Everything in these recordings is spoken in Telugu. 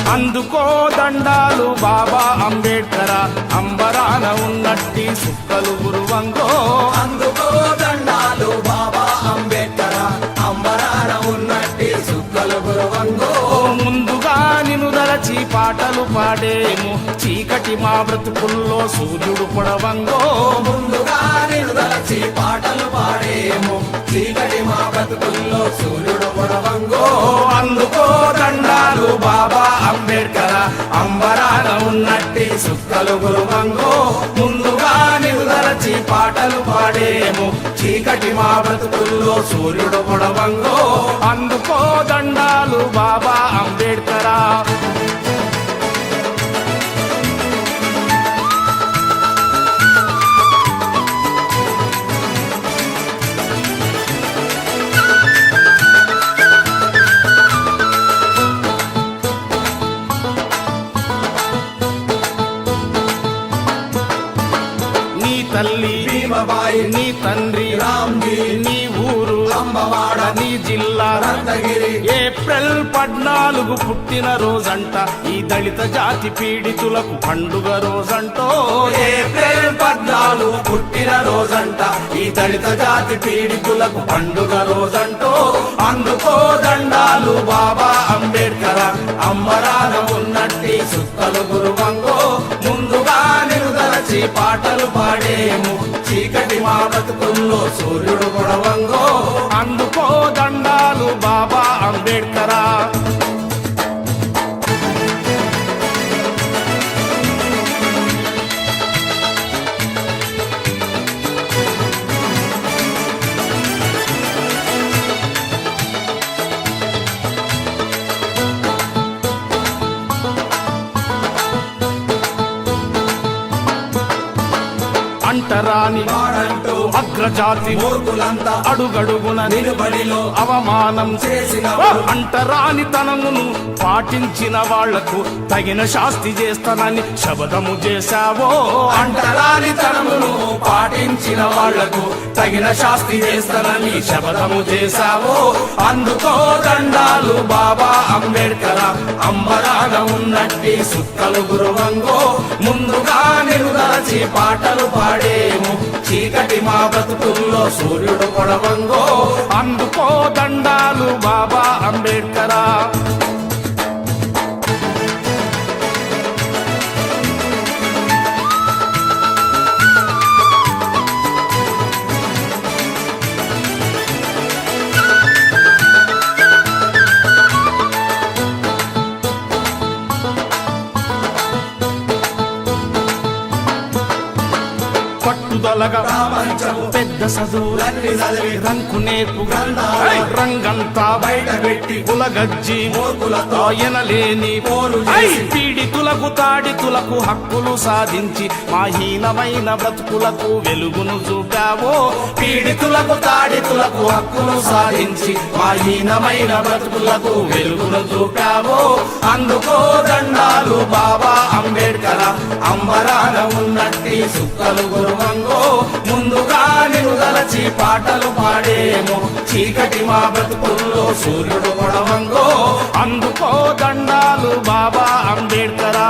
అందుకో దండాలు బాబా అంబేడ్కర అంబరాన ఉన్నట్టి సుక్కలు గురువంగో అందుకో దండాలు బాబా అంబేడ్కర అంబరాన ఉన్నట్టి సుక్కలు గురువంగో ముందుగా నిన్ను దలచి పాటలు పాడేము చీకటి మా బ్రతుకుల్లో సూర్యుడు పొడవంగో ముందుగా నిన్ను దలచి పాటలు పాడేము చీకటి మా బ్రతుకుల్లో సూర్యుడు పొడవంగో అందుకో దండాలు బాబా అంబేడ్కర అంబరాన ఉన్నట్టి సుక్కలు గురువంగో ముందుగా నిన్ను దలచి పాటలు పాడేము చీకటి మా బ్రతుకుల్లో సూర్యుడు పొడవంగో అందుకో దండాలు బాబా అంబేడ్కరా తల్లి భీమబాయి నీ తండ్రి రామ్జీ నీ ఊరు అంబవాడ నీ జిల్లా రత్నగిరి ఏప్రిల్ 14 పుట్టిన రోజంట ఈ దళిత జాతి పీడితులకు పండుగ రోజంటో ఏప్రిల్ 14 పుట్టిన రోజంట ఈ దళిత జాతి పీడితులకు పండుగ రోజంటో అందుకో దండాలు బాబా అంబేడ్కర అంబరాన ఉన్నట్టి సుక్కలు గురువంగో ముందుగా నిన్ను దలచి పాటలు పాడేము చీకటి మా బ్రతుకుల్లో సూర్యుడు పొడవంగో అందుకో దండాలు బాబా అంబేడ్కరా అంటరాని వాడంటూ అగ్రజాతి మూర్ఖులంతా అడుగడుగున నిలుబడిలో అవమానం చేసిన అంటరాని తనమును పాటించిన వాళ్లకు తగిన శాస్తి చేస్తానని శబదము చేశావో అంటరాని తనమును పాటించిన వాళ్లకు తగిన శాస్తి చేస్తానని శపథము చేశావో అందుకో దండాలు బాబా అంబేడ్కర అంబరాన ఉన్నట్టి సుక్కలు గురువంగో ముందుగా నిన్ను దలచి పాటలు పాడేము చీకటి మా బ్రతుకుల్లో సూర్యుడు పొడవంగో అందుకో దండాలు బాబా అంబేడ్కరా పట్టుదలగా ప్రపంచము పెద్ద చదువులన్నీ చదివి రంకు నేర్పు గ్రంథాలు రంగంతా బయట పెట్టి కులగజ్జి మూర్ఖులతో ఎనలేని పోరు ఐ! చేసి పీడితులకు తాడితులకు హక్కులు సాధించి మా హీనమైన బ్రతుకులకు వెలుగును చూపావో పీడితులకు తాడితులకు హక్కులు సాధించి మా హీనమైన బ్రతుకులకు వెలుగును చూపావో అందుకో దండాలు బాబా అంబేడ్కర అంబరాన ఉన్నట్టి సుక్కలు గురువంగో ముందుగా నిన్ను దలచి పాటలు పాడేము చీకటి మా బ్రతుకుల్లో సూర్యుడు పొడవంగో అందుకో దండాలు బాబా అంబేడ్కరా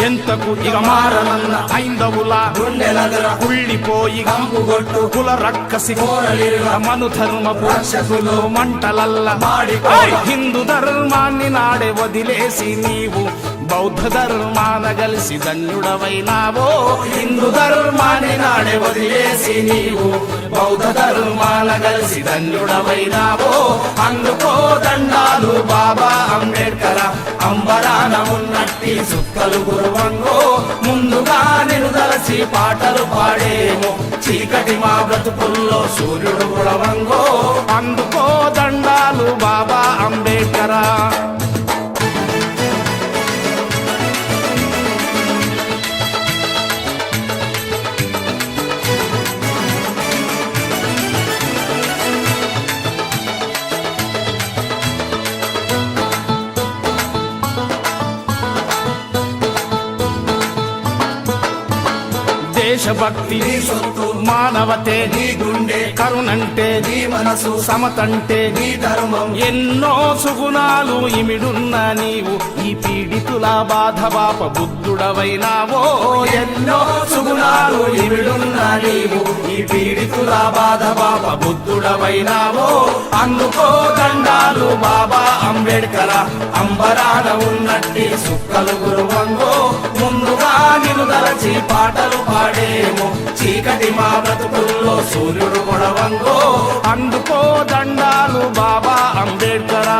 ఎంతకు ఇక మారనన్న హైందవుల గుండెలదర కుళ్ళిపోయి కంపుగొట్టు కుల రక్కసి కోరలిరుల మను ధర్మపు రక్షకులు మంటలల్ల మాడిపోయి హిందూ ధర్మాన్ని నాడే వదిలేసి నీవు బౌద్ధ ధర్మాన కలిసి ధన్యుడవైనావో హిందూ ధర్మాన్ని నాడే వదిలేసి నీవు బౌద్ధ ధర్మాల కలిసి ధన్యుడవైనావో అందుకో దండాలు బాబా అంబేడ్కర అంబరాన ఉన్నట్టి సుక్కలు గురువంగో ముందుగా నిన్ను దలచి పాటలు పాడేము చీకటి మా బ్రతుకుల్లో సూర్యుడు పొడవంగో అందుకో దండాలు బాబా అంబేడ్కరా దేశభక్తి నీ సొత్తు మానవతే నీ గుండె కరుణంటే నీ మనసు సమతంటే నీ ధర్మం ఎన్నో సుగుణాలు ఇమిడున్న నీవు ఈ పీడితుల బాధ బాప బుద్ధుడవైనావో ఎన్నో సుగుణాలు ఇవిడున్న నీవు ఈ పీడితుల బాధ బాబ బుద్ధుడవైనావో అందుకో దండాలు బాబా అంబేడ్కర అంబరాన ఉన్నట్టి సుక్కలు గురువంగో ముందుగా నిన్ను దలచి పాటలు పాడేమో చీకటి మా బ్రతుకుల్లో సూర్యుడు కొడవంగో అందుకో దండాలు బాబా అంబేడ్కరా